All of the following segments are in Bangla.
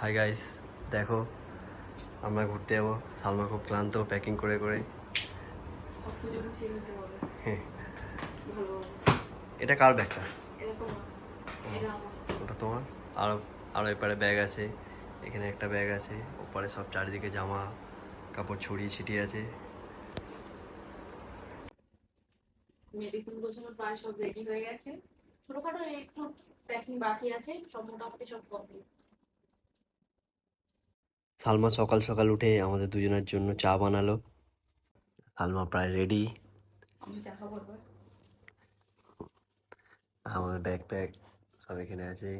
হাই গাইস, দেখো আমরা ঘুরতে যাবো। সালমা খুব ক্লান্ত প্যাকিং করে করে। হ্যাঁ, এটা কার ব্যাগটা? ওটা তোমার? আরও আরও এপারে ব্যাগ আছে, এখানে একটা ব্যাগ আছে, ওপারে সব চারিদিকে জামা কাপড় ছড়িয়ে ছিটিয়ে আছে। মেডিসিন গোছানো প্রায় সব রেডি হয়ে গেছে, ছোটখাটো একটু প্যাকিং বাকি আছে, সব মোটামুটি সব কমপ্লিট। সালমা সকাল সকাল উঠে আমাদের দুজনের জন্য চা বানালো। সালমা প্রায় রেডি। আমি চা খাবো এবার। আমাদের ব্যাগ প্যাক সব এখানে আছে।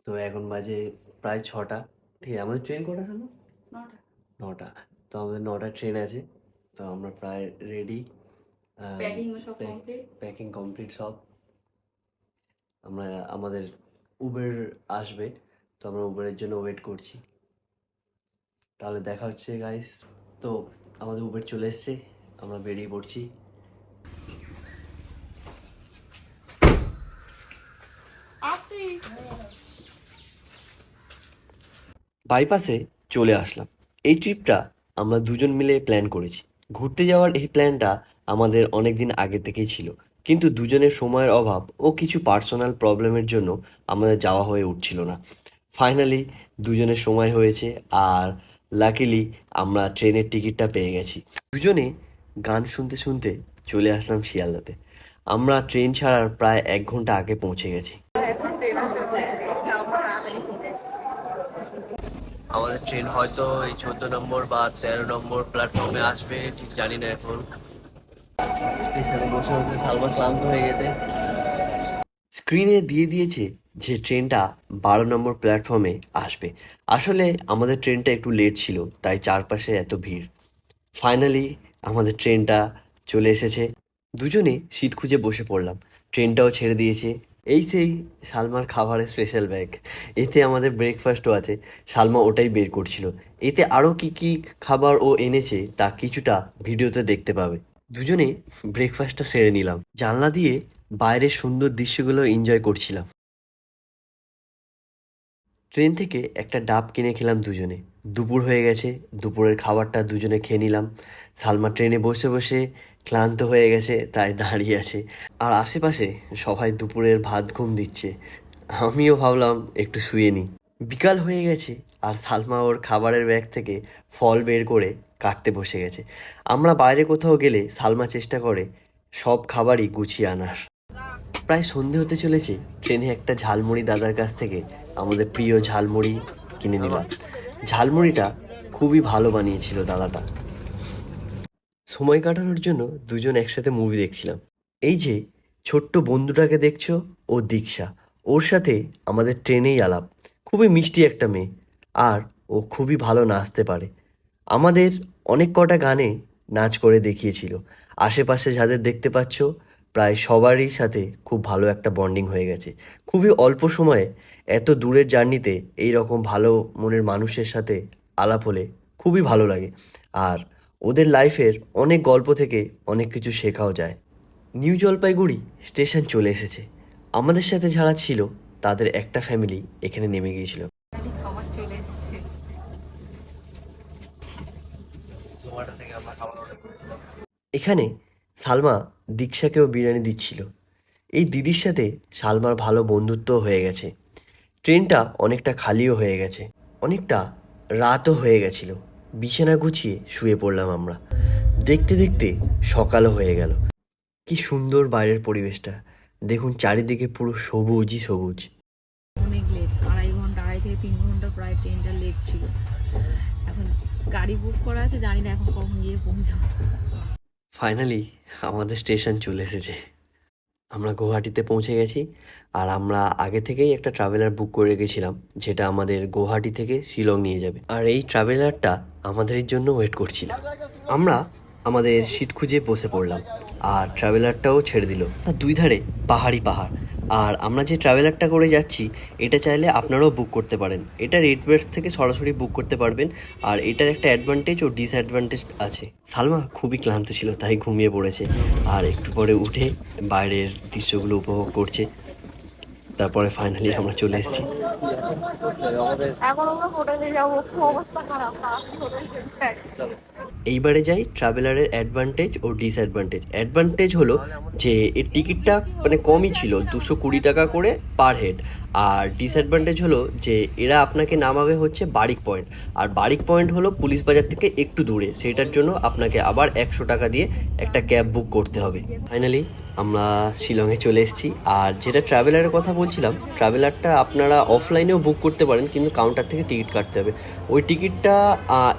তো এখন বাজে প্রায় 6টা। ঠিক আছে, আমাদের ট্রেন কটা ছিল? 9টা। 9টা। তো আমাদের 9টার ট্রেন আছে। তো আমরা প্রায় রেডি। প্যাকিং সব কমপ্লিট। প্যাকিং কমপ্লিট সব। আমরা আমাদের উবের আসবে, তো আমরা উবেরের জন্য ওয়েট করছি। তাহলে দেখা হচ্ছে গাইস। তো আমাদের উবের চলে এসছে, আমরা বেরিয়ে পড়ছি। বাইপাসে চলে আসলাম। এই ট্রিপটা আমরা দুজন মিলে প্ল্যান করেছি। ঘুরতে যাওয়ার এই প্ল্যানটা আমাদের অনেক দিন আগে থেকেই ছিল, কিন্তু দুজনের সময়ের অভাব ও কিছু পার্সোনাল প্রবলেমের জন্য আমাদের যাওয়া হয়ে উঠছিল না। ফাইনালি দুজনের সময় হয়েছে, আর লাকিলি আমরা ট্রেনের টিকিটটা পেয়ে গেছি। দুজনে গান শুনতে শুনতে চলে আসলাম শিয়ালদাতে। আমরা ট্রেন ছাড়ার প্রায় 1 ঘন্টা আগে পৌঁছে গেছি। এখন ট্রেন আসার পরে আমরা তাড়াতাড়ি চলে এসেছি। আমাদের ট্রেন হয়তো এই 14 নম্বর বা 13 নম্বর প্ল্যাটফর্মে আসবে, ঠিক জানি না। এখন স্টেশনে বসে বসে সালমা ক্লান্ত হয়ে গেছে। স্ক্রিনে দিয়ে দিয়েছে যে ট্রেনটা 12 নম্বর প্ল্যাটফর্মে আসবে। আসলে আমাদের ট্রেনটা একটু লেট ছিল, তাই চারপাশে এত ভিড়। ফাইনালি আমাদের ট্রেনটা চলে এসেছে। দুজনে সিট খুঁজে বসে পড়লাম। ট্রেনটাও ছেড়ে দিয়েছে। এই সেই সালমার খাবারের স্পেশাল ব্যাগ। এতে আমাদের ব্রেকফাস্টও আছে। সালমা ওটাই বের করছিল। এতে আরও কি কি খাবার ও এনেছে তা কিছুটা ভিডিওতে দেখতে পাবে। দুজনে ব্রেকফাস্টটা সেরে নিলাম। জানলা দিয়ে বাইরের সুন্দর দৃশ্যগুলো এনজয় করছিলাম। ট্রেন থেকে একটা ডাব কিনে খেলাম দুজনে। দুপুর হয়ে গেছে, দুপুরের খাবারটা দুজনে খেয়ে নিলাম। সালমা ট্রেনে বসে বসে ক্লান্ত হয়ে গেছে, তাই দাঁড়িয়ে আছে। আর আশেপাশে সবাই দুপুরের ভাত ঘুম দিচ্ছে। আমিও ভাবলাম একটু শুয়ে নিই। বিকাল হয়ে গেছে, আর সালমা ওর খাবারের ব্যাগ থেকে ফল বের করে কাটতে বসে গেছে। আমরা বাইরে কোথাও গেলে সালমা চেষ্টা করে সব খাবারই গুছিয়ে আনার। প্রায় সন্ধে হতে চলেছে। ট্রেনে একটা ঝালমুড়ি দাদার কাছ থেকে আমাদের প্রিয় ঝালমুড়ি কিনে নিলাম। ঝালমুড়িটা খুবই ভালো বানিয়েছিল দাদাটা। সময় কাটানোর জন্য দুজন একসাথে মুভি দেখছিলাম। এই যে ছোট্ট বন্ধুটাকে দেখছো, ও দীক্ষা। ওর সাথে আমাদের ট্রেনেই আলাপ। খুবই মিষ্টি একটা মেয়ে, আর ও খুবই ভালো নাচতে পারে। আমাদের অনেক কটা গানে নাচ করে দেখিয়েছিল। আশেপাশে যাদের দেখতে পাচ্ছ, প্রায় সবারই সাথে খুব ভালো একটা বন্ডিং হয়ে গেছে। খুবই অল্প সময়ে এত দূরের জার্নিতে এই রকম ভালো মনের মানুষের সাথে আলাপ হলে খুবই ভালো লাগে। আর ওদের লাইফের অনেক গল্প থেকে অনেক কিছু শেখাও যায়। নিউ জলপাইগুড়ি স্টেশন চলে এসেছে। আমাদের সাথে যারা ছিল তাদের একটা ফ্যামিলি এখানে নেমে গিয়েছিল। খাবার চলে এসেছে। এখানে সালমা দীক্ষাকেও বিরিয়ানি দিচ্ছিল। এই দিদির সাথে সালমার ভালো বন্ধুত্ব হয়ে গেছে। ট্রেনটা অনেকটা খালিও হয়ে গেছে। অনেকটা রাতও হয়ে গেছিল। বিছানা গুছিয়ে শুয়ে পড়লাম আমরা। দেখতে দেখতে সকালও হয়ে গেল। কি সুন্দর বাইরের পরিবেশটা দেখুন, চারিদিকে পুরো সবুজই সবুজ। অনেক লেট, 2.5 ঘন্টা, 2.5 থেকে 3 ঘন্টা প্রায় ট্রেনটা লেট ছিল। এখন গাড়ি বুক করা আছে, জানি না এখন কখন গিয়ে পৌঁছাবো। ফাইনালি আমাদের স্টেশন চলে এসেছে। আমরা গুয়াহাটিতে পৌঁছে গেছি। আর আমরা আগে থেকেই একটা ট্রাভেলার বুক করে রেখেছিলাম, যেটা আমাদের গুয়াহাটি থেকে শিলং নিয়ে যাবে। আর এই ট্রাভেলারটা আমাদের জন্য ওয়েট করছিল। আমরা আমাদের সিট খুঁজে বসে পড়লাম, আর ট্রাভেলারটাও ছেড়ে দিল। তার দুই ধারে পাহাড়ি পাহাড়। আর আমরা যে ট্রাভেলারটা করে যাচ্ছি, এটা চাইলে আপনারাও বুক করতে পারেন। এটা রেডবার্স থেকে সরাসরি বুক করতে পারবেন। আর এটার একটা অ্যাডভান্টেজ ও ডিসঅ্যাডভান্টেজ আছে। সালমা খুবই ক্লান্ত ছিল, তাই ঘুমিয়ে পড়েছে। আর একটু পরে উঠে বাইরের দৃশ্যগুলো উপভোগ করছে। তারপরে ফাইনালি আমরা চলে এসেছি। এখন আমরা হোটেলে যাবো, খুব অবস্থা খারাপ, হোটেল চাই। এইবারে যাই ট্রাভেলারের অ্যাডভান্টেজ ও ডিসঅ্যাডভান্টেজ। অ্যাডভান্টেজ হলো যে এর টিকিটটা মানে কমই ছিল, 220 টাকা করে পার হেড। আর ডিসঅ্যাডভান্টেজ হলো যে এরা আপনাকে নামাবে হচ্ছে বারিক পয়েন্ট, আর বারিক পয়েন্ট হলো পুলিশ বাজার থেকে একটু দূরে, সেটার জন্য আপনাকে আবার 100 টাকা দিয়ে একটা ক্যাব বুক করতে হবে। ফাইনালি আমরা শিলংয়ে চলে এসেছি। আর যেটা ট্রাভেলারের কথা বলছিলাম, ট্রাভেলারটা আপনারা অফলাইনেও বুক করতে পারেন, কিন্তু কাউন্টার থেকে টিকিট কাটতে হবে। ওই টিকিটটা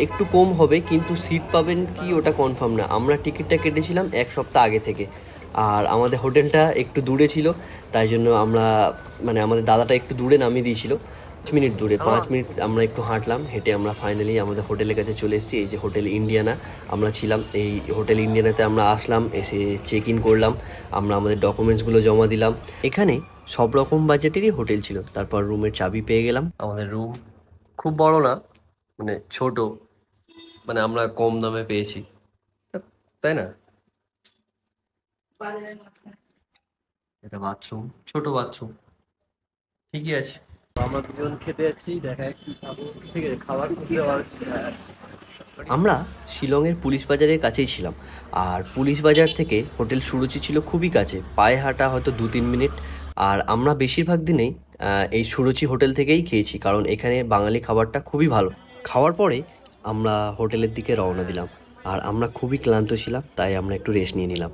একটু কম হবে, কিন্তু সিট পাবেন কি ওটা কনফার্ম না। আমরা টিকিটটা কেটেছিলাম 1 সপ্তাহ আগে থেকে, আর আমাদের হোটেলটা একটু দূরে ছিল, তাই জন্য আমরা মানে আমাদের দাদাটা একটু দূরে নামিয়ে দিয়েছিল, 5 মিনিট দূরে। 5 মিনিট আমরা একটু হাঁটলাম, হেঁটে আমরা ফাইনালি আমাদের হোটেলের কাছে চলে এসেছি। এই যে হোটেল ইন্ডিয়ানা আমরা ছিলাম, এই হোটেল ইন্ডিয়ানাতে আমরা আসলাম, এসে চেক ইন করলাম, আমরা আমাদের ডকুমেন্টসগুলো জমা দিলাম। এখানে সব রকম বাজেটেরই হোটেল ছিল। তারপর রুমের চাবি পেয়ে গেলাম। আমাদের রুম খুব বড় না, মানে ছোট, মানে আমরা কম দামে পেয়েছি, তাই না? এটা বাথরুম, ছোট বাথরুম, ঠিকই আছে। আমরা দুজন খেতে যাচ্ছি, দেখা কি খাবো। ঠিক আছে, খাবার খুঁজতে পারছি না। আমরা শিলংয়ের পুলিশ বাজারের কাছেই ছিলাম, আর পুলিশ বাজার থেকে হোটেল সুরুচি ছিল খুবই কাছে, পায়ে হাঁটা হয়তো 2-3 মিনিট। আর আমরা বেশিরভাগ দিনেই এই সুরুচি হোটেল থেকেই খেয়েছি, কারণ এখানে বাঙালি খাবারটা খুবই ভালো। খাওয়ার পরে আমরা হোটেলের দিকে রওনা দিলাম, আর আমরা খুবই ক্লান্ত ছিলাম, তাই আমরা একটু রেস্ট নিয়ে নিলাম।